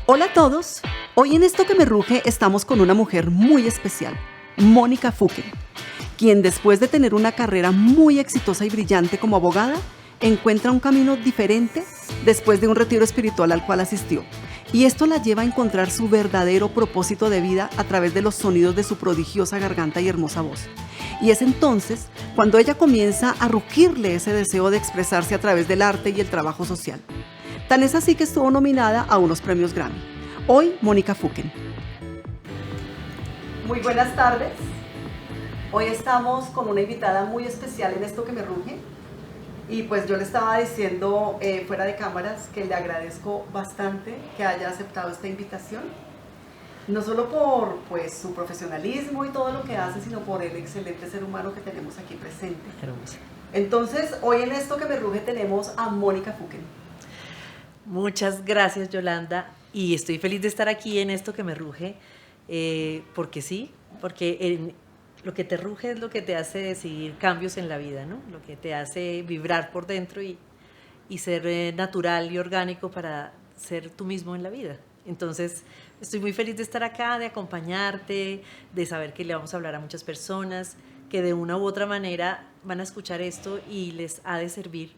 Hola a todos, hoy en Esto que me ruge estamos con una mujer muy especial, Mónica Fuquen, quien después de tener una carrera muy exitosa y brillante como abogada, encuentra un camino diferente después de un retiro espiritual al cual asistió. Y esto la lleva a encontrar su verdadero propósito de vida a través de los sonidos de su prodigiosa garganta y hermosa voz. Y es entonces cuando ella comienza a rugirle ese deseo de expresarse a través del arte y el trabajo social. Tan es así que estuvo nominada a unos premios Grammy. Hoy, Mónica Fuquen. Muy buenas tardes. Hoy estamos con una invitada muy especial en Esto que me ruge. Y pues yo le estaba diciendo fuera de cámaras que le agradezco bastante que haya aceptado esta invitación. No solo por pues, su profesionalismo y todo lo que hace, sino por el excelente ser humano que tenemos aquí presente. Hermoso. Entonces, hoy en Esto que me ruge tenemos a Mónica Fuquen. Muchas gracias, Yolanda, y estoy feliz de estar aquí en Esto que me ruge, porque sí, porque lo que te ruge es lo que te hace decidir cambios en la vida, ¿no? Lo que te hace vibrar por dentro y ser natural y orgánico para ser tú mismo en la vida. Entonces, estoy muy feliz de estar acá, de acompañarte, de saber que le vamos a hablar a muchas personas, que de una u otra manera van a escuchar esto y les ha de servir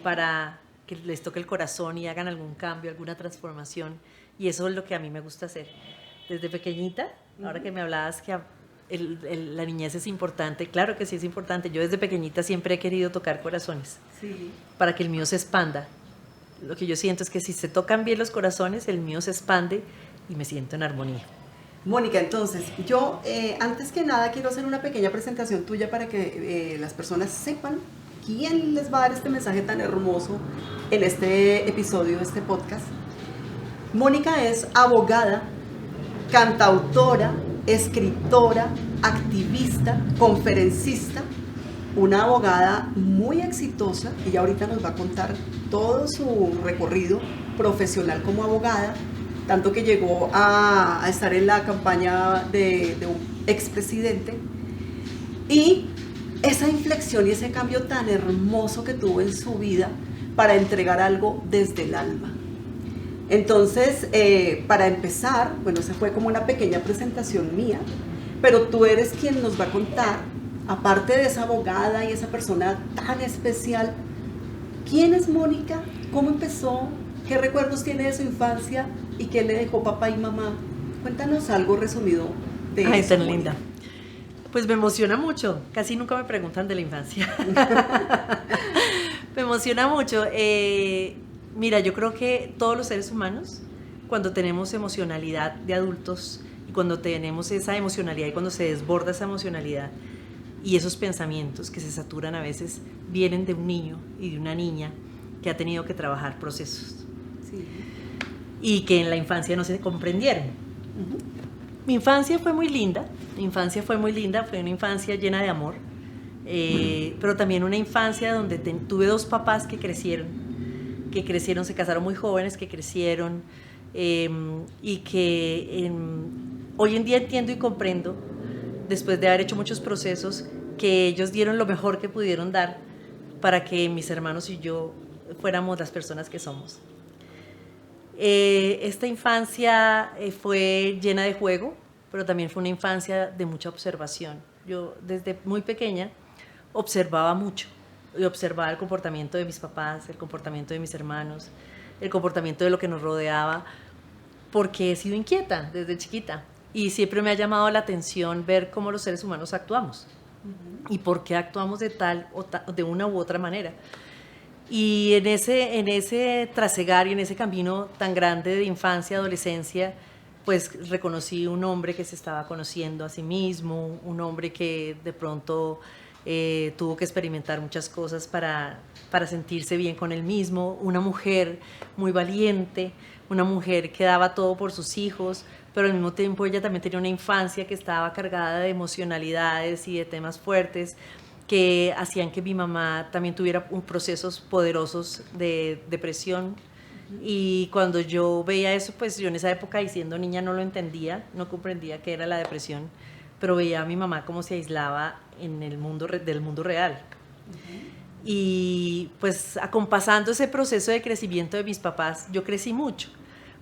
para que les toque el corazón y hagan algún cambio, alguna transformación. Y eso es lo que a mí me gusta hacer. Desde pequeñita, ahora que me hablabas que la niñez es importante, claro que sí es importante. Yo desde pequeñita siempre he querido tocar corazones, Sí. para que el mío se expanda. Lo que yo siento es que si se tocan bien los corazones, el mío se expande y me siento en armonía. Mónica, entonces, yo antes que nada quiero hacer una pequeña presentación tuya para que las personas sepan quién les va a dar este mensaje tan hermoso en este episodio de este podcast. Mónica es abogada, cantautora, escritora, activista, conferencista, una abogada muy exitosa. Ella ahorita nos va a contar todo su recorrido profesional como abogada, tanto que llegó a estar en la campaña de un expresidente. Y esa inflexión y ese cambio tan hermoso que tuvo en su vida para entregar algo desde el alma. Entonces, para empezar, bueno, se fue como una pequeña presentación mía, pero tú eres quien nos va a contar, aparte de esa abogada y esa persona tan especial, ¿quién es Mónica? ¿Cómo empezó? ¿Qué recuerdos tiene de su infancia? ¿Y qué le dejó papá y mamá? Cuéntanos algo resumido de eso. Ay, tan linda. Pues me emociona mucho. Casi nunca me preguntan de la infancia. Me emociona mucho. Mira, yo creo que todos los seres humanos, cuando tenemos emocionalidad de adultos y cuando tenemos esa emocionalidad y cuando se desborda esa emocionalidad y esos pensamientos que se saturan a veces, vienen de un niño y de una niña que ha tenido que trabajar procesos. Sí. Y que en la infancia no se comprendieron. Mi infancia fue muy linda, fue una infancia llena de amor, pero también una infancia donde tuve dos papás que crecieron, se casaron muy jóvenes, que crecieron, y que hoy en día entiendo y comprendo, después de haber hecho muchos procesos, que ellos dieron lo mejor que pudieron dar para que mis hermanos y yo fuéramos las personas que somos. Esta infancia fue llena de juego, pero también fue una infancia de mucha observación. Yo desde muy pequeña observaba mucho, y observaba el comportamiento de mis papás, el comportamiento de mis hermanos, el comportamiento de lo que nos rodeaba, porque he sido inquieta desde chiquita y siempre me ha llamado la atención ver cómo los seres humanos actuamos y por qué actuamos de tal o de una u otra manera. Y en ese trasegar y en ese camino tan grande de infancia, adolescencia, pues reconocí un hombre que se estaba conociendo a sí mismo, un hombre que de pronto tuvo que experimentar muchas cosas para sentirse bien con él mismo, una mujer muy valiente, una mujer que daba todo por sus hijos, pero al mismo tiempo ella también tenía una infancia que estaba cargada de emocionalidades y de temas fuertes que hacían que mi mamá también tuviera procesos poderosos de depresión. Y cuando yo veía eso, pues yo en esa época y siendo niña no lo entendía, no comprendía qué era la depresión, pero veía a mi mamá cómo se aislaba en el mundo del mundo real. Y pues acompasando ese proceso de crecimiento de mis papás, yo crecí mucho,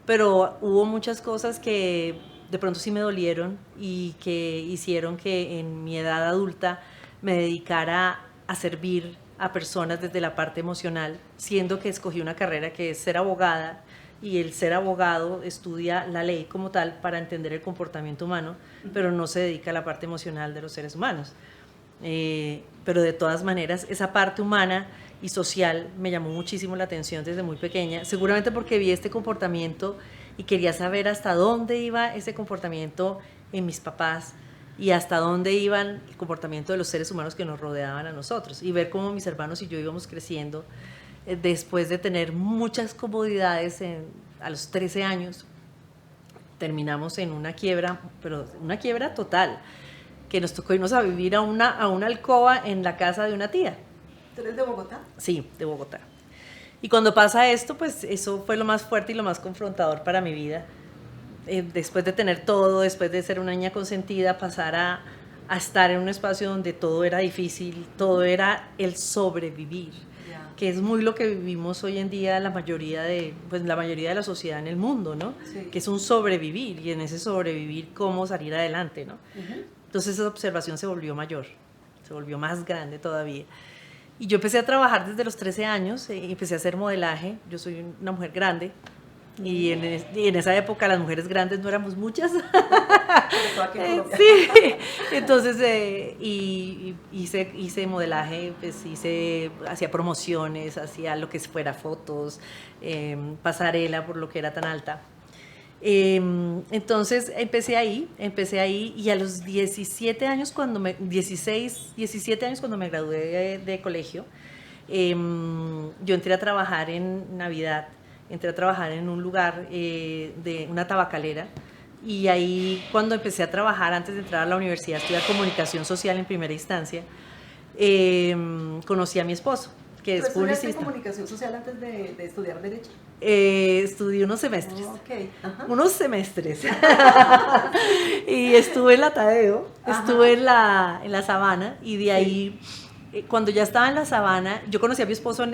pero hubo muchas cosas que de pronto sí me dolieron y que hicieron que en mi edad adulta me dedicara a servir a personas desde la parte emocional, siendo que escogí una carrera que es ser abogada, y el ser abogado estudia la ley como tal para entender el comportamiento humano, pero no se dedica a la parte emocional de los seres humanos. Pero de todas maneras, esa parte humana y social me llamó muchísimo la atención desde muy pequeña, seguramente porque vi este comportamiento y quería saber hasta dónde iba ese comportamiento en mis papás y hasta dónde iba el comportamiento de los seres humanos que nos rodeaban a nosotros, y ver cómo mis hermanos y yo íbamos creciendo después de tener muchas comodidades a los 13 años. Terminamos en una quiebra, pero una quiebra total, que nos tocó irnos a vivir a una alcoba en la casa de una tía. ¿Tú eres de Bogotá? Sí, de Bogotá. Y cuando pasa esto, pues eso fue lo más fuerte y lo más confrontador para mi vida. Después de tener todo, después de ser una niña consentida, pasar a estar en un espacio donde todo era difícil, todo era el sobrevivir, que es muy lo que vivimos hoy en día la mayoría de la sociedad en el mundo, ¿no? Sí. Que es un sobrevivir, y en ese sobrevivir cómo salir adelante, ¿no? Entonces esa observación se volvió mayor, se volvió más grande todavía. Y yo empecé a trabajar desde los 13 años, empecé a hacer modelaje. Yo soy una mujer grande, y en esa época las mujeres grandes no éramos muchas. Sí, entonces hice modelaje, pues hacía promociones, hacía lo que fuera, fotos, pasarela por lo que era tan alta. Entonces empecé ahí, y a los 17 años cuando me gradué de colegio, yo entré a trabajar en Navidad, entré a trabajar en un lugar de una tabacalera, y ahí cuando empecé a trabajar, antes de entrar a la universidad, a estudiar comunicación social en primera instancia, conocí a mi esposo, que es publicista. ¿Estudiaste comunicación social antes de estudiar Derecho? Estudié unos semestres. Okay. Unos semestres. Y estuve en la Tadeo, estuve en la Sabana, y de ahí, cuando ya estaba en la Sabana, yo conocí a mi esposo,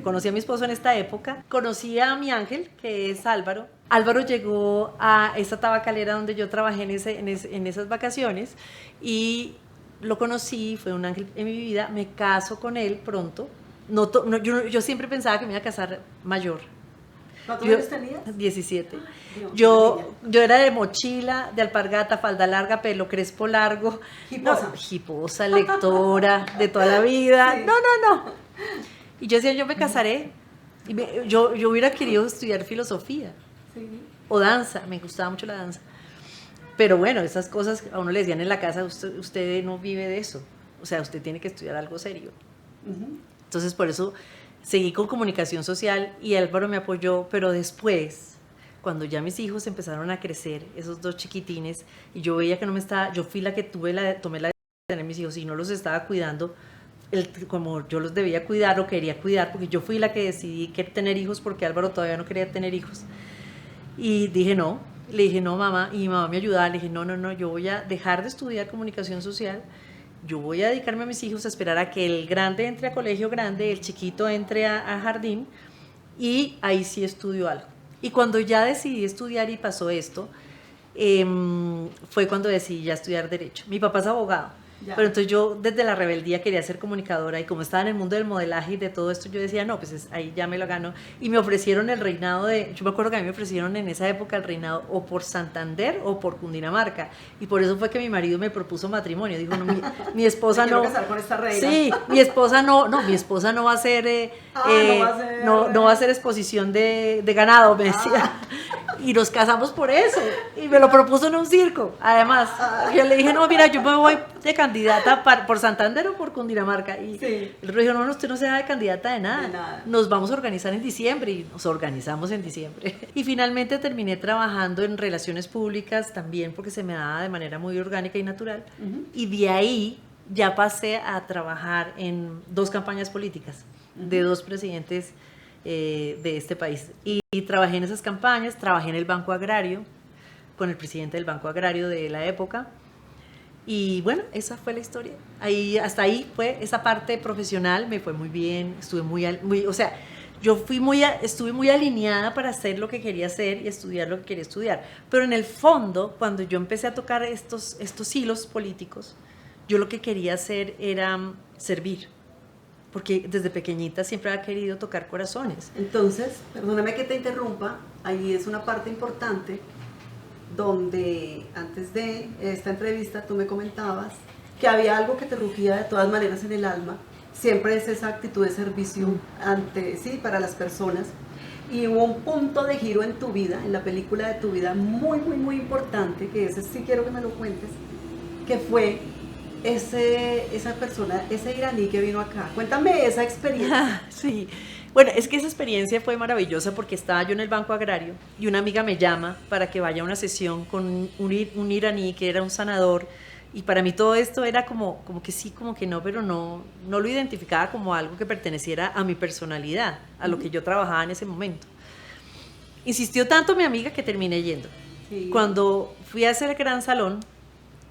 conocí a mi esposo en esta época, conocí a mi ángel, que es Álvaro. Álvaro llegó a esa tabacalera donde yo trabajé en esas vacaciones, y lo conocí, fue un ángel en mi vida, me caso con él pronto. Yo siempre pensaba que me iba a casar mayor. ¿Cuántos años tenías? 17. Yo era de mochila, de alpargata, falda larga, pelo crespo largo. Hiposa. Hiposa, lectora, de toda la vida. Sí. No. Y yo decía, yo me casaré. Y yo hubiera querido estudiar filosofía. Sí. O danza, me gustaba mucho la danza. Pero bueno, esas cosas a uno le decían en la casa, usted no vive de eso. O sea, usted tiene que estudiar algo serio. Entonces, por eso seguí con comunicación social, y Álvaro me apoyó, pero después, cuando ya mis hijos empezaron a crecer, esos dos chiquitines, y yo veía que no me estaba, yo fui la que tomé la decisión de tener mis hijos y no los estaba cuidando como yo los debía cuidar o quería cuidar, porque yo fui la que decidí tener hijos, porque Álvaro todavía no quería tener hijos. Y dije no, le dije no, mamá, y mi mamá me ayudaba, le dije no, yo voy a dejar de estudiar comunicación social, yo voy a dedicarme a mis hijos, a esperar a que el grande entre a colegio grande, el chiquito entre a jardín, y ahí sí estudio algo. Y cuando ya decidí estudiar y pasó esto, fue cuando decidí ya estudiar Derecho. Mi papá es abogado, pero entonces yo desde la rebeldía quería ser comunicadora, y como estaba en el mundo del modelaje y de todo esto, yo decía, no, pues ahí ya me lo gano. Y me ofrecieron el reinado yo me acuerdo que a mí me ofrecieron en esa época el reinado o por Santander o por Cundinamarca, y por eso fue que mi marido me propuso matrimonio. Dijo, no, mi esposa no... casar con esta reina. Sí, mi esposa no va a hacer... no va a hacer exposición de ganado, me decía. Y nos casamos por eso, y me lo propuso en un circo, además. Yo le dije, no, mira, yo me voy de candidata por Santander o por Cundinamarca. Y él dijo, no, usted no se va de candidata de nada. Nos vamos a organizar en diciembre, y nos organizamos en diciembre. Y finalmente terminé trabajando en relaciones públicas también, porque se me daba de manera muy orgánica y natural. Y de ahí ya pasé a trabajar en 2 campañas políticas de 2 presidentes de este país, y trabajé en esas campañas, trabajé en el Banco Agrario con el presidente del Banco Agrario de la época, y bueno, esa fue la historia. Hasta ahí fue esa parte profesional, me fue muy bien, estuve o sea, Yo estuve muy alineada para hacer lo que quería hacer y estudiar lo que quería estudiar. Pero en el fondo, cuando yo empecé a tocar estos hilos políticos, yo lo que quería hacer era servir. Porque desde pequeñita siempre había querido tocar corazones. Entonces, perdóname que te interrumpa, ahí es una parte importante donde antes de esta entrevista tú me comentabas que había algo que te rugía de todas maneras en el alma. Siempre es esa actitud de servicio para las personas. Y hubo un punto de giro en tu vida, en la película de tu vida, muy, muy, muy importante, que ese sí quiero que me lo cuentes, que fue esa persona, ese iraní que vino acá. Cuéntame esa experiencia. Sí, bueno, es que esa experiencia fue maravillosa porque estaba yo en el Banco Agrario y una amiga me llama para que vaya a una sesión con un iraní que era un sanador, y para mí todo esto era como que sí, como que no, pero no lo identificaba como algo que perteneciera a mi personalidad, a lo que yo trabajaba en ese momento. Insistió tanto mi amiga que terminé yendo. Sí. Cuando fui a ese gran salón,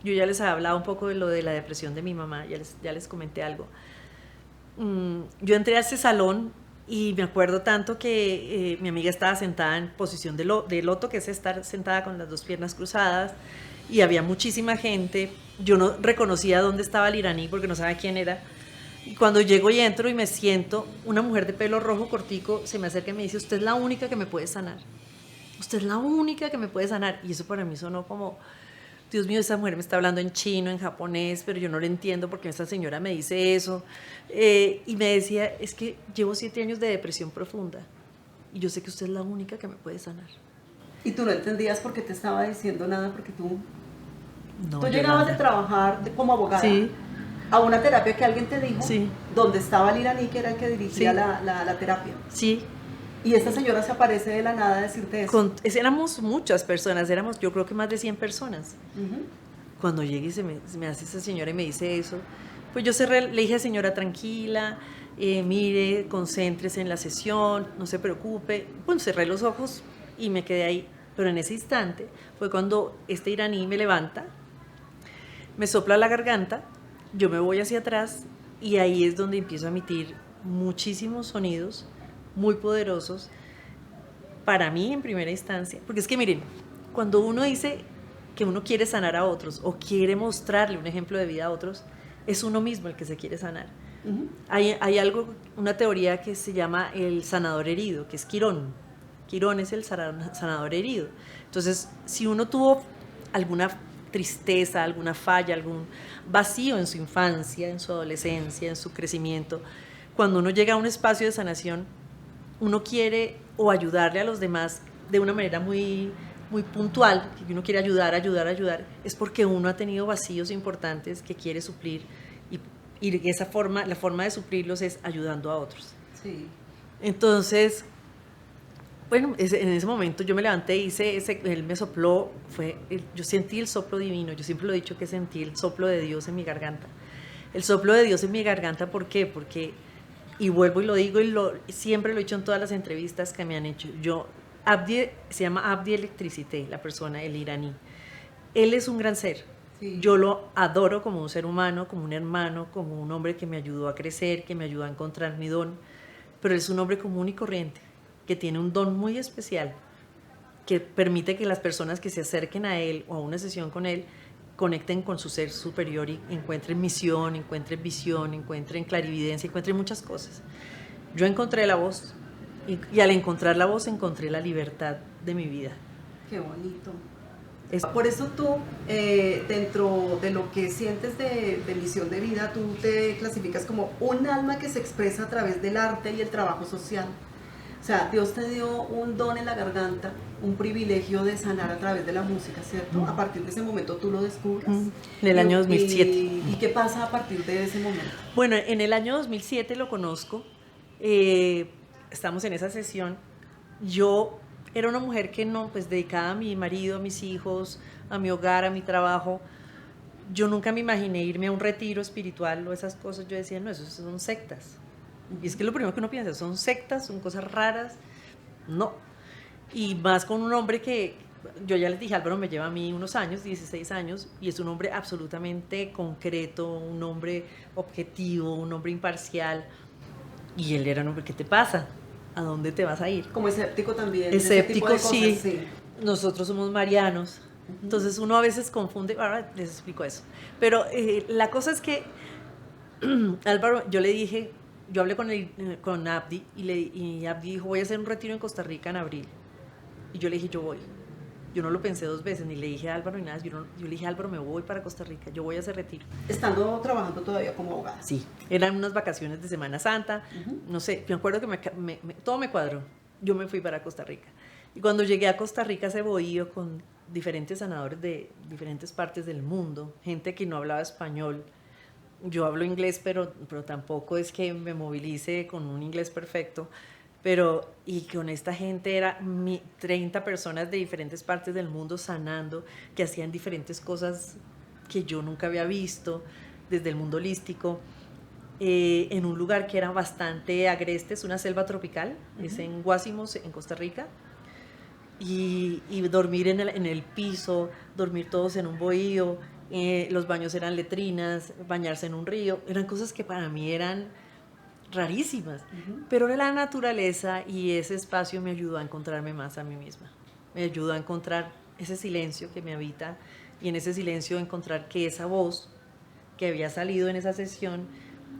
yo ya les había hablado un poco de lo de la depresión de mi mamá, ya les comenté algo. Yo entré a ese salón y me acuerdo tanto que mi amiga estaba sentada en posición de loto, que es estar sentada con las dos piernas cruzadas, y había muchísima gente. Yo no reconocía dónde estaba el iraní porque no sabía quién era. Y cuando llego y entro y me siento, una mujer de pelo rojo cortico se me acerca y me dice: usted es la única que me puede sanar. Usted es la única que me puede sanar. Y eso para mí sonó como: Dios mío, esa mujer me está hablando en chino, en japonés, pero yo no lo entiendo porque esta señora me dice eso. Y me decía: es que llevo 7 años de depresión profunda y yo sé que usted es la única que me puede sanar. ¿Y tú no entendías por qué te estaba diciendo nada? Porque tú No, llegabas de trabajar como abogada, sí, a una terapia que alguien te dijo, sí, donde estaba el iraní, que era el que dirigía, sí, la terapia. Sí. Y esta señora se aparece de la nada a decirte eso. Éramos muchas personas, éramos yo creo que más de 100 personas. Cuando llegué y se me hace esa señora y me dice eso, pues yo le dije: señora, tranquila, mire, concéntrese en la sesión, no se preocupe. Bueno, cerré los ojos y me quedé ahí. Pero en ese instante fue cuando este iraní me levanta, me sopla la garganta, yo me voy hacia atrás y ahí es donde empiezo a emitir muchísimos sonidos muy poderosos para mí en primera instancia. Porque es que miren, cuando uno dice que uno quiere sanar a otros o quiere mostrarle un ejemplo de vida a otros, es uno mismo el que se quiere sanar. Hay algo, una teoría que se llama el sanador herido, que es Quirón. Quirón es el sanador herido. Entonces, si uno tuvo alguna tristeza, alguna falla, algún vacío en su infancia, en su adolescencia, en su crecimiento, cuando uno llega a un espacio de sanación, uno quiere o ayudarle a los demás de una manera muy, muy puntual, que uno quiere ayudar, es porque uno ha tenido vacíos importantes que quiere suplir, y la forma de suplirlos es ayudando a otros. Sí. Entonces, bueno, en ese momento yo me levanté y él me sopló, yo sentí el soplo divino. Yo siempre lo he dicho que sentí el soplo de Dios en mi garganta. El soplo de Dios en mi garganta, ¿por qué? Porque, y vuelvo y lo digo, siempre lo he dicho en todas las entrevistas que me han hecho, se llama Abdi Electricité, la persona, el iraní. Él es un gran ser. Sí. Yo lo adoro como un ser humano, como un hermano, como un hombre que me ayudó a crecer, que me ayudó a encontrar mi don, pero él es un hombre común y corriente, que tiene un don muy especial, que permite que las personas que se acerquen a él o a una sesión con él conecten con su ser superior y encuentren misión, encuentren visión, encuentren clarividencia, encuentren muchas cosas. Yo encontré la voz y al encontrar la voz encontré la libertad de mi vida. Qué bonito. Por eso tú, dentro de lo que sientes de misión de vida, tú te clasificas como un alma que se expresa a través del arte y el trabajo social. O sea, Dios te dio un don en la garganta, un privilegio de sanar a través de la música, ¿cierto? A partir de ese momento tú lo descubres. En el año 2007. ¿Y qué pasa a partir de ese momento? Bueno, en el año 2007 lo conozco, estamos en esa sesión. Yo era una mujer que dedicada a mi marido, a mis hijos, a mi hogar, a mi trabajo. Yo nunca me imaginé irme a un retiro espiritual o esas cosas. Yo decía, no, eso son sectas. Y es que lo primero que uno piensa, son sectas, son cosas raras. No. Y más con un hombre que, yo ya les dije, Álvaro me lleva a mí unos años, 16 años, y es un hombre absolutamente concreto, un hombre objetivo, un hombre imparcial. Y él era un hombre: ¿qué te pasa? ¿a dónde te vas a ir? Como escéptico también. Escéptico, ese tipo de sí. cosas, sí. Nosotros somos marianos, entonces uno a veces confunde, ahora les explico eso. Pero la cosa es que Álvaro, yo le dije, yo hablé con Abdi y Abdi dijo, voy a hacer un retiro en Costa Rica en abril. Y yo le dije, yo voy. Yo no lo pensé 2 veces, ni le dije a Álvaro ni nada. Yo le dije, Álvaro, me voy para Costa Rica, yo voy a hacer retiro. Estando trabajando todavía como abogada. Sí, eran unas vacaciones de Semana Santa, no sé, me acuerdo que todo me cuadró. Yo me fui para Costa Rica. Y cuando llegué a Costa Rica, ese bohío con diferentes sanadores de diferentes partes del mundo, gente que no hablaba español. Yo hablo inglés, pero tampoco es que me movilice con un inglés perfecto. Y con esta gente era 30 personas de diferentes partes del mundo sanando, que hacían diferentes cosas que yo nunca había visto, desde el mundo holístico, en un lugar que era bastante agreste, es una selva tropical, es en Guásimos, en Costa Rica, y dormir en el piso, dormir todos en un bohío, los baños eran letrinas, bañarse en un río, eran cosas que para mí eran rarísimas, pero la naturaleza y ese espacio me ayudó a encontrarme más a mí misma, me ayudó a encontrar ese silencio que me habita y en ese silencio encontrar que esa voz que había salido en esa sesión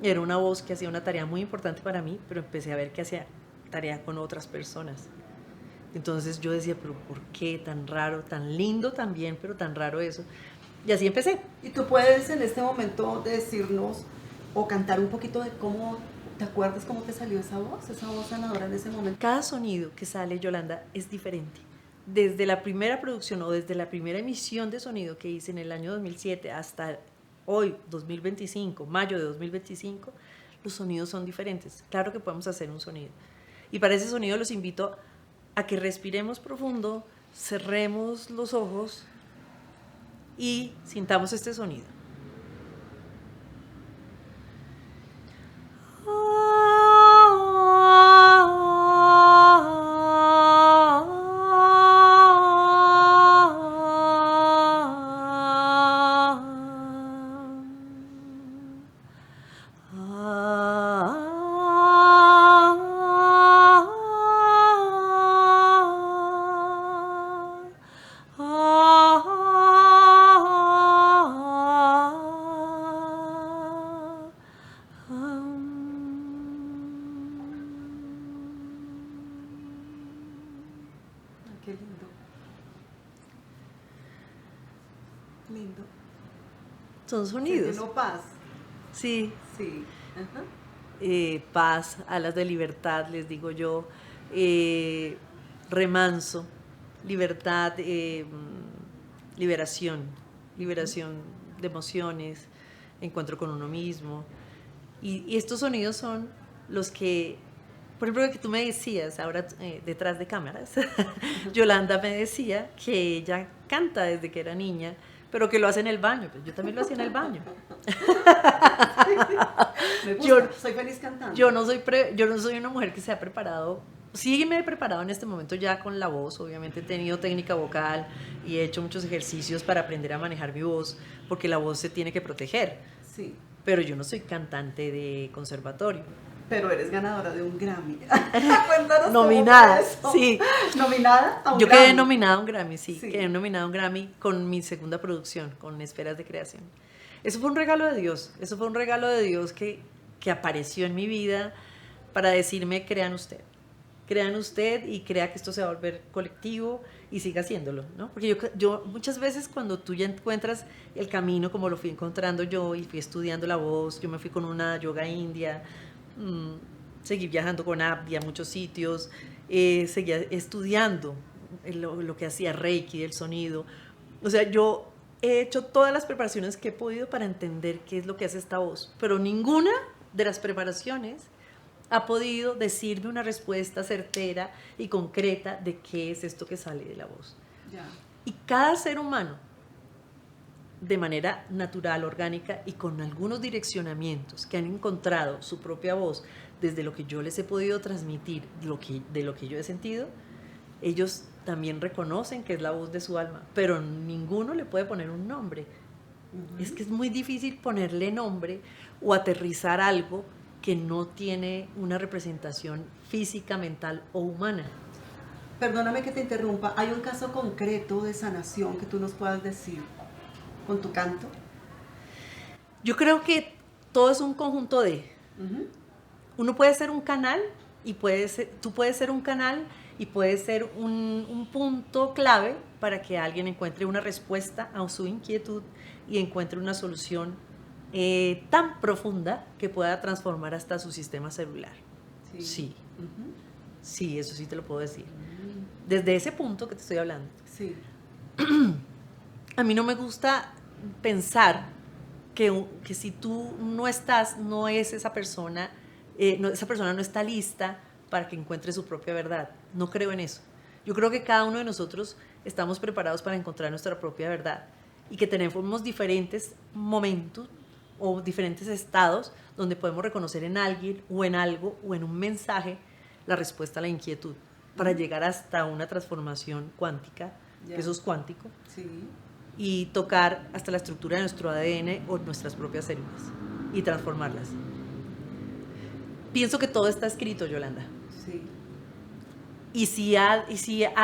era una voz que hacía una tarea muy importante para mí, pero empecé a ver que hacía tarea con otras personas. Entonces yo decía, pero ¿por qué tan raro, tan lindo también, pero tan raro eso? Y así empecé. ¿Y tú puedes en este momento decirnos o cantar un poquito de cómo, te acuerdas cómo te salió esa voz sanadora en ese momento? Cada sonido que sale, Yolanda, es diferente. Desde la primera producción o desde la primera emisión de sonido que hice en el año 2007 hasta hoy, 2025, mayo de 2025, los sonidos son diferentes. Claro que podemos hacer un sonido. Y para ese sonido los invito a que respiremos profundo, cerremos los ojos y sintamos este sonido. Qué lindo. Lindo. Son sonidos. ¿Sentiendo paz? Sí. Sí. Ajá. Paz, alas de libertad, les digo yo, remanso, libertad, liberación de emociones, encuentro con uno mismo. Y estos sonidos son los que, por ejemplo, que tú me decías ahora detrás de cámaras, Yolanda me decía que ella canta desde que era niña, pero que lo hace en el baño. Pues yo también lo hacía en el baño. Me gusta, soy feliz cantando. Yo no soy una mujer que se ha preparado. Sí me he preparado en este momento ya con la voz. Obviamente he tenido técnica vocal y he hecho muchos ejercicios para aprender a manejar mi voz, porque la voz se tiene que proteger. Sí. Pero yo no soy cantante de conservatorio. Pero eres ganadora de un Grammy. Cuéntanos nominada, cómo fue eso. sí. ¿Nominada a un Yo Grammy? quedé nominada a un Grammy, sí. Sí. Quedé nominada a un Grammy con mi segunda producción, con Esferas de Creación. Eso fue un regalo de Dios. Eso fue un regalo de Dios que apareció en mi vida para decirme, crean usted y crea que esto se va a volver colectivo y siga haciéndolo, ¿no? Porque yo muchas veces cuando tú ya encuentras el camino como lo fui encontrando yo y fui estudiando la voz, yo me fui con una yoga india, seguí viajando con Abdi a muchos sitios, seguía estudiando lo que hacía Reiki, el sonido. O sea, yo he hecho todas las preparaciones que he podido para entender qué es lo que hace esta voz, pero ninguna de las preparaciones ha podido decirme una respuesta certera y concreta de qué es esto que sale de la voz. Ya. Y cada ser humano, de manera natural, orgánica y con algunos direccionamientos que han encontrado su propia voz desde lo que yo les he podido transmitir, de lo que yo he sentido, ellos también reconocen que es la voz de su alma, pero ninguno le puede poner un nombre. Es que es muy difícil ponerle nombre o aterrizar algo que no tiene una representación física, mental o humana. Perdóname que te interrumpa, ¿hay un caso concreto de sanación que tú nos puedas decir con tu canto? Yo creo que todo es un conjunto de... Uno puede ser un canal y tú puedes ser un canal y puede ser un punto clave para que alguien encuentre una respuesta a su inquietud y encuentre una solución tan profunda que pueda transformar hasta su sistema celular. Sí. Sí, sí, eso sí te lo puedo decir. Desde ese punto que te estoy hablando. Sí. A mí no me gusta pensar que si tú no estás, no es esa persona no está lista para que encuentre su propia verdad. No creo en eso. Yo creo que cada uno de nosotros estamos preparados para encontrar nuestra propia verdad y que tenemos diferentes momentos o diferentes estados donde podemos reconocer en alguien o en algo o en un mensaje la respuesta a la inquietud para llegar hasta una transformación cuántica, que eso es cuántico, sí, y tocar hasta la estructura de nuestro ADN o nuestras propias células y transformarlas. Pienso que todo está escrito, Yolanda. Sí. Y si ha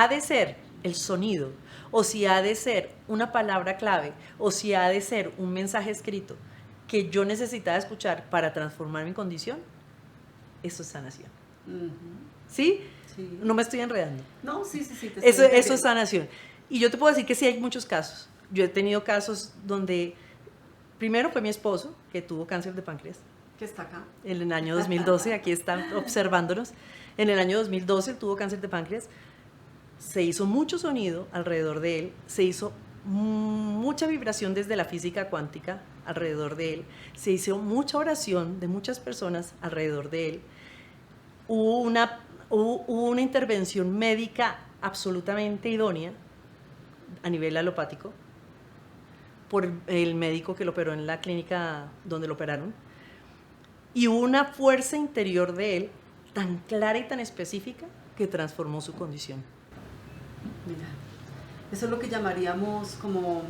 de ser el sonido, o si ha de ser una palabra clave, o si ha de ser un mensaje escrito que yo necesitaba escuchar para transformar mi condición, eso es sanación. ¿Sí? Sí. No me estoy enredando. No, sí. Eso es sanación. Y yo te puedo decir que sí hay muchos casos. Yo he tenido casos donde, primero fue mi esposo, que tuvo cáncer de páncreas. Que está acá. En el año 2012, aquí está observándonos. En el año 2012 él tuvo cáncer de páncreas. Se hizo mucho sonido alrededor de él, se hizo mucha vibración desde la física cuántica alrededor de él, se hizo mucha oración de muchas personas alrededor de él. Hubo una intervención médica absolutamente idónea a nivel alopático por el médico que lo operó en la clínica donde lo operaron. Y hubo una fuerza interior de él tan clara y tan específica que transformó su condición. Mira, eso es lo que llamaríamos como...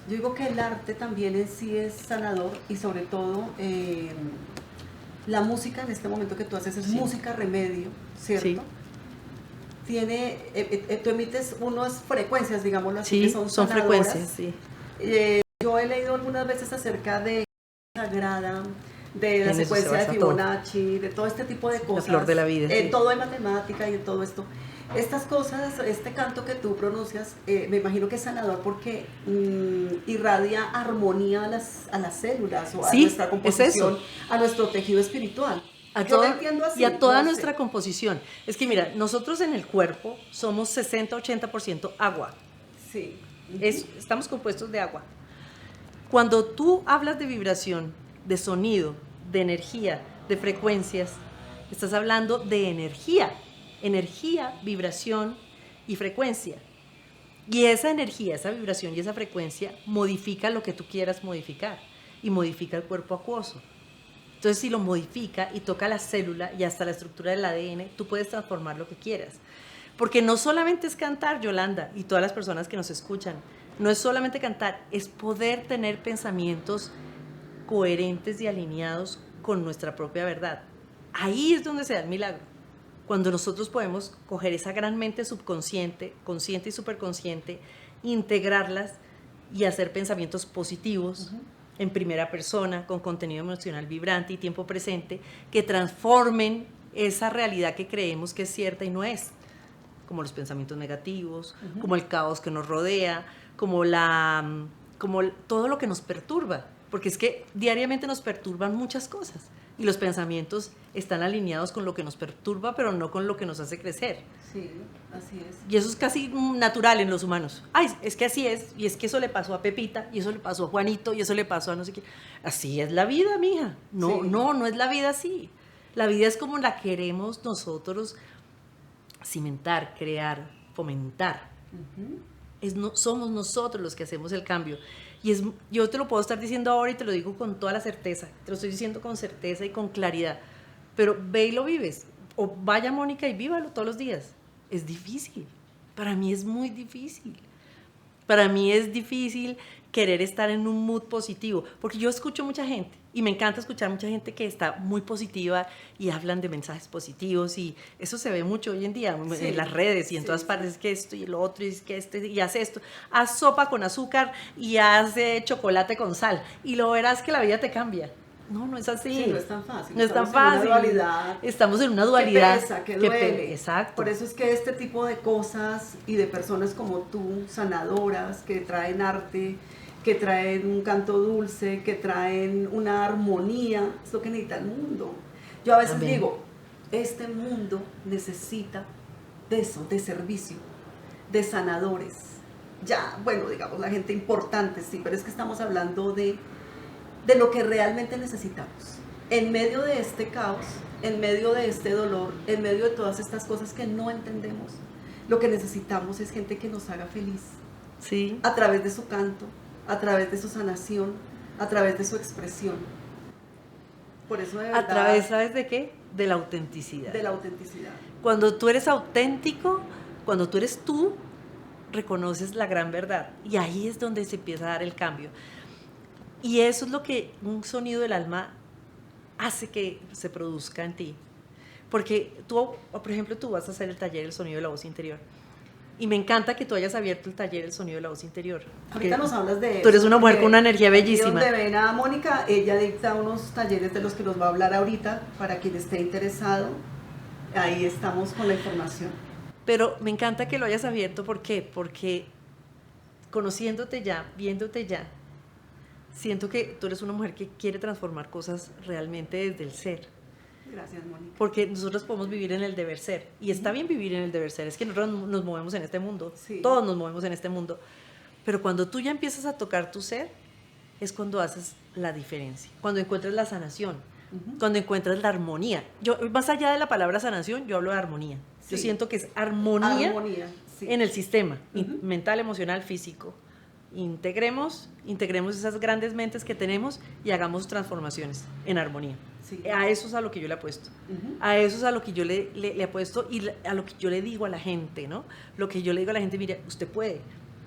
Yo digo que el arte también en sí es sanador y sobre todo la música en este momento que tú haces es música remedio, ¿cierto? Sí. Tú emites unas frecuencias, digámoslo así, Sí, que son frecuencias, sí. Yo he leído algunas veces acerca de sagrada, de la En eso secuencia se de basa Fibonacci, de todo este tipo de cosas. La flor de la vida. Sí. Todo en matemática y en todo esto. Estas cosas, este canto que tú pronuncias, me imagino que es sanador porque irradia armonía a las células o a nuestra composición, a nuestro tejido espiritual. Y a toda nuestra composición. Es que mira, nosotros en el cuerpo somos 60-80% agua. Sí. Estamos compuestos de agua. Cuando tú hablas de vibración, de sonido, de energía, de frecuencias, estás hablando de energía, vibración y frecuencia. Y esa energía, esa vibración y esa frecuencia modifica lo que tú quieras modificar y modifica el cuerpo acuoso. Entonces, si lo modifica y toca la célula y hasta la estructura del ADN, tú puedes transformar lo que quieras. Porque no solamente es cantar, Yolanda, y todas las personas que nos escuchan, no es solamente cantar, es poder tener pensamientos coherentes y alineados con nuestra propia verdad. Ahí es donde se da el milagro. Cuando nosotros podemos coger esa gran mente subconsciente, consciente y superconsciente, integrarlas y hacer pensamientos positivos en primera persona, con contenido emocional vibrante y tiempo presente, que transformen esa realidad que creemos que es cierta y no es, como los pensamientos negativos, como el caos que nos rodea, como todo lo que nos perturba, porque es que diariamente nos perturban muchas cosas y los pensamientos están alineados con lo que nos perturba, pero no con lo que nos hace crecer. Sí, así es. Y eso es casi natural en los humanos. Ay, es que así es, y es que eso le pasó a Pepita, y eso le pasó a Juanito, y eso le pasó a no sé quién. Así es la vida, mija. No, sí. no es la vida así. La vida es como la queremos nosotros cimentar, crear, fomentar. Somos nosotros los que hacemos el cambio. Y yo te lo puedo estar diciendo ahora y te lo digo con toda la certeza. Te lo estoy diciendo con certeza y con claridad. Pero ve y lo vives. O vaya, Mónica, y vívalo todos los días. Es difícil. Para mí es muy difícil. Para mí es difícil querer estar en un mood positivo. Porque yo escucho mucha gente Y me encanta escuchar mucha gente que está muy positiva y hablan de mensajes positivos y eso se ve mucho hoy en día Sí, en las redes y en sí, todas sí. partes, que esto y lo otro, y es que y haz esto, haz sopa con azúcar y haz chocolate con sal y lo verás que la vida te cambia. No, no es así. Sí, no es tan fácil. No es tan Estamos en fácil. una dualidad. Estamos en una dualidad. Que pesa, que duele. Exacto. Por eso es que este tipo de cosas y de personas como tú, sanadoras, que traen arte, que traen un canto dulce, que traen una armonía, es lo que necesita el mundo. Yo a veces Amén. digo, este mundo necesita de eso, de servicio, de sanadores. Ya, bueno, digamos, la gente importante, sí, pero es que estamos hablando de lo que realmente necesitamos. En medio de este caos, en medio de este dolor, en medio de todas estas cosas que no entendemos, lo que necesitamos es gente que nos haga feliz. Sí. A través de su canto, a través de su sanación, a través de su expresión. Por eso de verdad, A través, ¿sabes de qué? De la autenticidad. de la autenticidad. Cuando tú eres auténtico, cuando tú eres tú, reconoces la gran verdad. Y ahí es donde se empieza a dar el cambio. Y eso es lo que un sonido del alma hace que se produzca en ti. Porque tú, por ejemplo, tú vas a hacer el taller del sonido de la voz interior. Y me encanta que tú hayas abierto el taller del sonido de la voz interior. Ahorita nos hablas de eso. Tú eres una mujer con una energía bellísima. Donde ven a Mónica, ella dicta unos talleres de los que nos va a hablar ahorita, para quien esté interesado. Ahí estamos con la información. Pero me encanta que lo hayas abierto. ¿Por qué? Porque conociéndote ya, viéndote ya, siento que tú eres una mujer que quiere transformar cosas realmente desde el ser. Gracias, Mónica. Porque nosotros podemos vivir en el deber ser. Y está bien vivir en el deber ser. Es que nosotros nos movemos en este mundo. Sí. Todos nos movemos en este mundo. Pero cuando tú ya empiezas a tocar tu ser, es cuando haces la diferencia. Cuando encuentras la sanación. Cuando encuentras la armonía. Yo, más allá de la palabra sanación, yo hablo de armonía. Sí. Yo siento que es armonía, sí. en el sistema mental, emocional, físico. Integremos esas grandes mentes que tenemos y hagamos transformaciones en armonía. Sí. A eso es a lo que yo le apuesto. A eso es a lo que yo le apuesto y a lo que yo le digo a la gente, ¿no? Lo que yo le digo a la gente, mire, usted puede.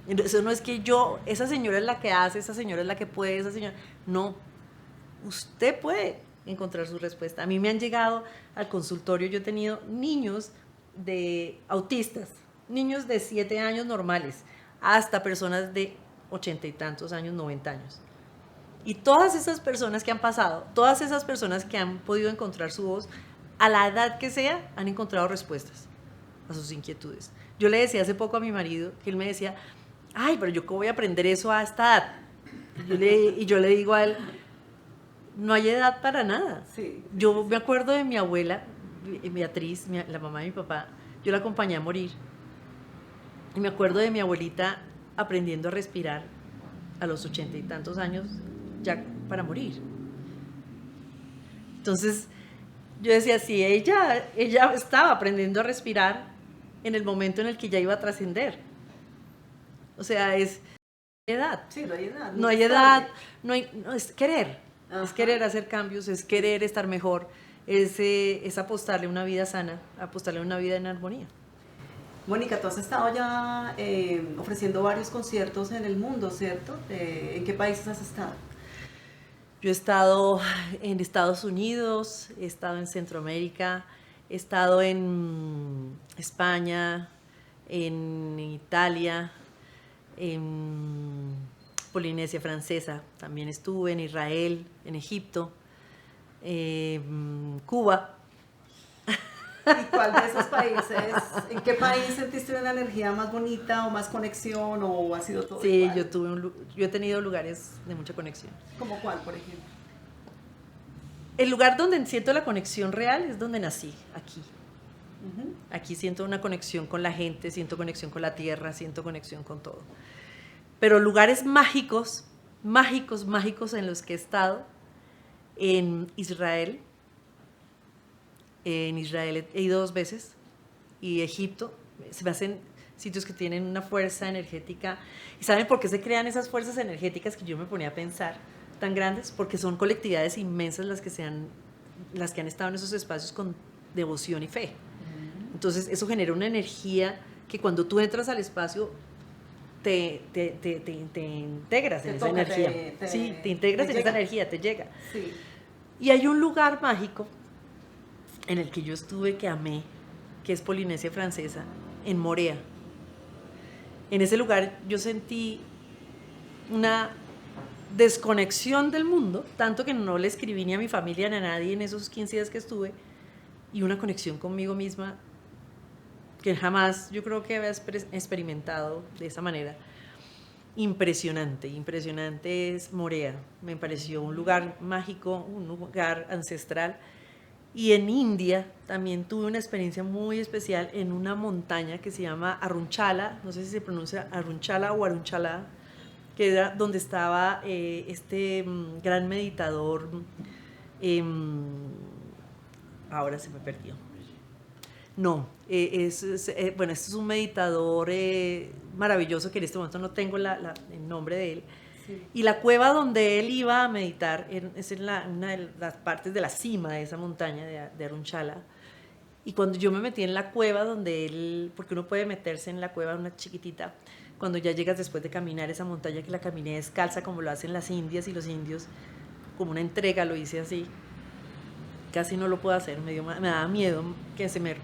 Eso no es que esa señora es la que hace, esa señora es la que puede, esa señora... No, usted puede encontrar su respuesta. A mí me han llegado al consultorio, yo he tenido niños de autistas, niños de 7 años normales, hasta personas de 80 y tantos años, 90 años. Y todas esas personas que han pasado, todas esas personas que han podido encontrar su voz, a la edad que sea, han encontrado respuestas a sus inquietudes. Yo le decía hace poco a mi marido, que él me decía, ay, pero yo cómo voy a aprender eso a esta edad. Y yo le digo a él, no hay edad para nada. Sí. Yo me acuerdo de mi abuela, Beatriz, la mamá de mi papá, yo la acompañé a morir. Y me acuerdo de mi abuelita aprendiendo a respirar a los 80 y tantos años, ya para morir. Entonces, yo decía, sí, ella estaba aprendiendo a respirar en el momento en el que ya iba a trascender. O sea, es edad. Sí, no hay edad. No hay edad, no, es querer. Ajá. Es querer hacer cambios, es querer estar mejor, es apostarle una vida sana, apostarle una vida en armonía. Mónica, tú has estado ya ofreciendo varios conciertos en el mundo, ¿cierto? ¿En qué países has estado? Yo he estado en Estados Unidos, he estado en Centroamérica, he estado en España, en Italia, en Polinesia Francesa, también estuve en Israel, en Egipto, Cuba. ¿Y cuál de esos países, en qué país sentiste una energía más bonita o más conexión o ha sido todo Sí, igual? yo he tenido lugares de mucha conexión. ¿Cómo cuál, por ejemplo? El lugar donde siento la conexión real es donde nací, aquí. Aquí siento una conexión con la gente, siento conexión con la tierra, siento conexión con todo. Pero lugares mágicos, mágicos, mágicos en los que he estado, en Israel. En Israel he ido 2 veces y Egipto, se me hacen sitios que tienen una fuerza energética. ¿Y saben por qué se crean esas fuerzas energéticas que yo me ponía a pensar tan grandes? Porque son colectividades inmensas las que han estado en esos espacios con devoción y fe. Entonces eso genera una energía que cuando tú entras al espacio te integras en esa toca, energía. Sí, te integras en esa energía, te llega. Sí. Y hay un lugar mágico en el que yo estuve que amé, que es Polinesia Francesa, en Morea. En ese lugar yo sentí una desconexión del mundo, tanto que no le escribí ni a mi familia ni a nadie en esos 15 días que estuve, y una conexión conmigo misma que jamás yo creo que había experimentado de esa manera. Impresionante, impresionante es Morea. Me pareció un lugar mágico, un lugar ancestral. Y en India también tuve una experiencia muy especial en una montaña que se llama Arunchala, no sé si se pronuncia Arunchala o Arunchala, que era donde estaba este gran meditador, ahora se me perdió. No, bueno, este es un meditador maravilloso que en este momento no tengo el nombre de él. Sí. Y la cueva donde él iba a meditar es en una de las partes de la cima de esa montaña de Arunchala. Y cuando yo me metí en la cueva donde él, porque uno puede meterse en la cueva una chiquitita, cuando ya llegas después de caminar esa montaña, que la caminé descalza como lo hacen las indias y los indios, como una entrega lo hice así. Casi no lo puedo hacer, me daba miedo que se me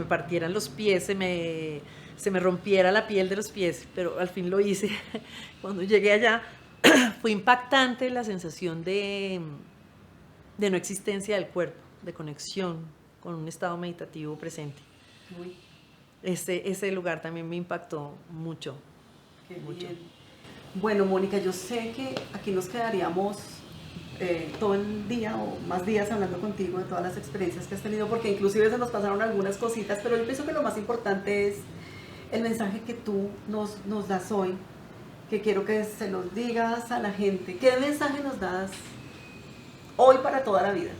partieran los pies, se me rompiera la piel de los pies, pero al fin lo hice. Cuando llegué allá fue impactante la sensación de no existencia del cuerpo, de conexión con un estado meditativo presente. Uy. Ese lugar también me impactó mucho. Qué mucho. Bien. Bueno, Mónica, yo sé que aquí nos quedaríamos todo el día o más días hablando contigo de todas las experiencias que has tenido, porque inclusive se nos pasaron algunas cositas, pero yo pienso que lo más importante es el mensaje que tú nos das hoy, que quiero que se los digas a la gente. ¿Qué mensaje nos das hoy para toda la vida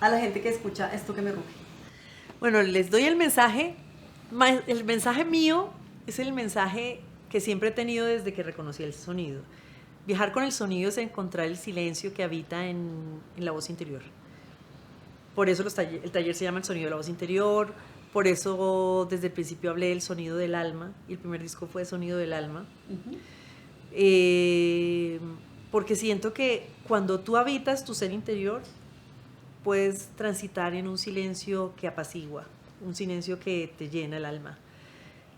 a la gente que escucha esto que me ruge? Bueno, les doy el mensaje mío es el mensaje que siempre he tenido desde que reconocí el sonido. Viajar con el sonido es encontrar el silencio que habita en la voz interior. Por eso el taller se llama El Sonido de la Voz Interior, por eso desde el principio hablé del sonido del alma, y el primer disco fue Sonido del Alma. Uh-huh. Porque siento que cuando tú habitas tu ser interior, puedes transitar en un silencio que apacigua, un silencio que te llena el alma.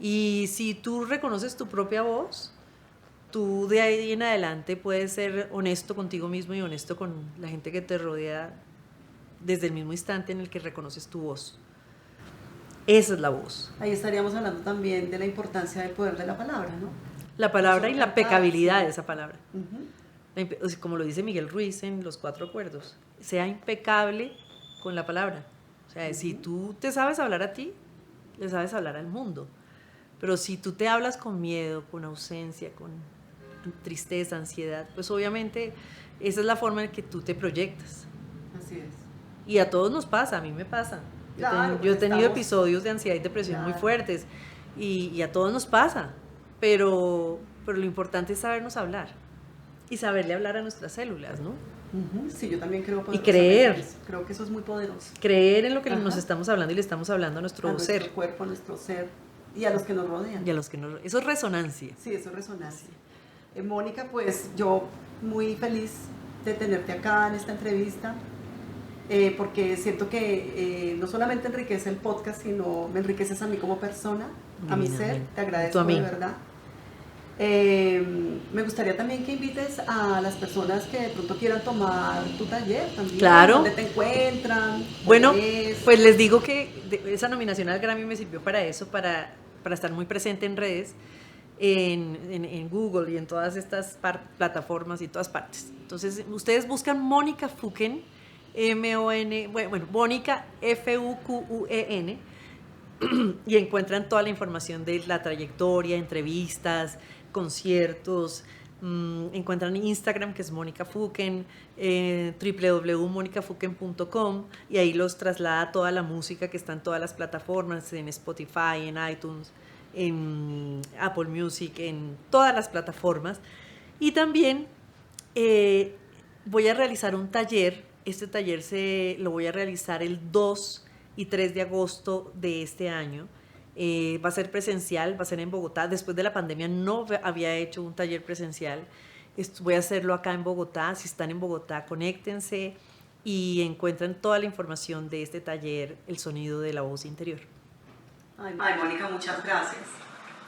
Y si tú reconoces tu propia voz, tú de ahí en adelante puedes ser honesto contigo mismo y honesto con la gente que te rodea desde el mismo instante en el que reconoces tu voz. Esa es la voz. Ahí estaríamos hablando también de la importancia del poder de la palabra, ¿no? La palabra y la impecabilidad de esa palabra. Uh-huh. Como lo dice Miguel Ruiz en Los 4 Acuerdos, sea impecable con la palabra. O sea, uh-huh. Si tú te sabes hablar a ti, le sabes hablar al mundo. Pero si tú te hablas con miedo, con ausencia, con tristeza, ansiedad, pues obviamente esa es la forma en que tú te proyectas. Así es. Y a todos nos pasa, a mí me pasa. Claro, yo he tenido episodios de ansiedad y depresión muy fuertes y a todos nos pasa, pero lo importante es sabernos hablar y saberle hablar a nuestras células, ¿no? Uh-huh. Sí, yo también creo y creer. Creo que eso es muy poderoso. Creer en lo que nos estamos hablando y le estamos hablando a nuestro ser. Nuestro cuerpo, a nuestro ser y a los que nos rodean. Y a los que eso es resonancia. Sí, eso es resonancia. Mónica, pues yo muy feliz de tenerte acá en esta entrevista, porque siento que no solamente enriquece el podcast, sino me enriqueces a mí como persona, a mi ser. Te agradezco de verdad. Me gustaría también que invites a las personas que de pronto quieran tomar tu taller también. Claro. ¿Dónde te encuentran? Bueno, pues les digo que esa nominación al Grammy me sirvió para eso, para estar muy presente en redes, en Google y en todas estas plataformas y todas partes. Entonces, ustedes buscan Mónica Fuquen, Mónica F-U-Q-U-E-N, y encuentran toda la información de la trayectoria, entrevistas, conciertos. Encuentran Instagram, que es Mónica Fuquen, www.monicafuquen.com, y ahí los traslada toda la música que está en todas las plataformas, en Spotify, en iTunes, en Apple Music, en todas las plataformas. Y también voy a realizar un taller. Este taller lo voy a realizar el 2 y 3 de agosto de este año Va a ser presencial, va a ser en Bogotá. Después de la pandemia no había hecho un taller presencial. Voy a hacerlo acá en Bogotá. Si están en Bogotá, conéctense y encuentran toda la información de este taller, El sonido de la voz interior. Ay, Mónica, muchas gracias.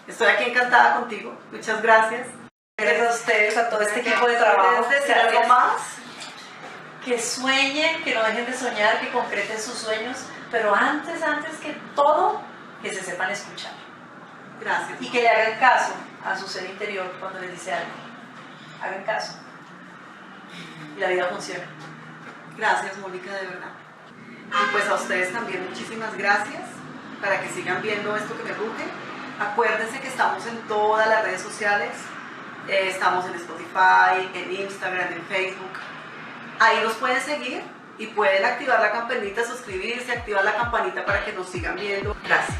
Estoy aquí encantada contigo. Muchas gracias. Gracias a ustedes, a todo este equipo de trabajo. ¿Quieres decir algo más? Que sueñen, que no dejen de soñar, que concreten sus sueños, pero antes que todo, que se sepan escuchar. Gracias. Y que le hagan caso a su ser interior cuando les dice algo. Hagan caso. Y la vida funciona. Gracias, Mónica, de verdad. Y pues a ustedes también muchísimas gracias, para que sigan viendo esto que me ruge. Acuérdense que estamos en todas las redes sociales. Estamos en Spotify, en Instagram, en Facebook. Ahí nos pueden seguir y pueden activar la campanita, suscribirse, activar la campanita para que nos sigan viendo. Gracias.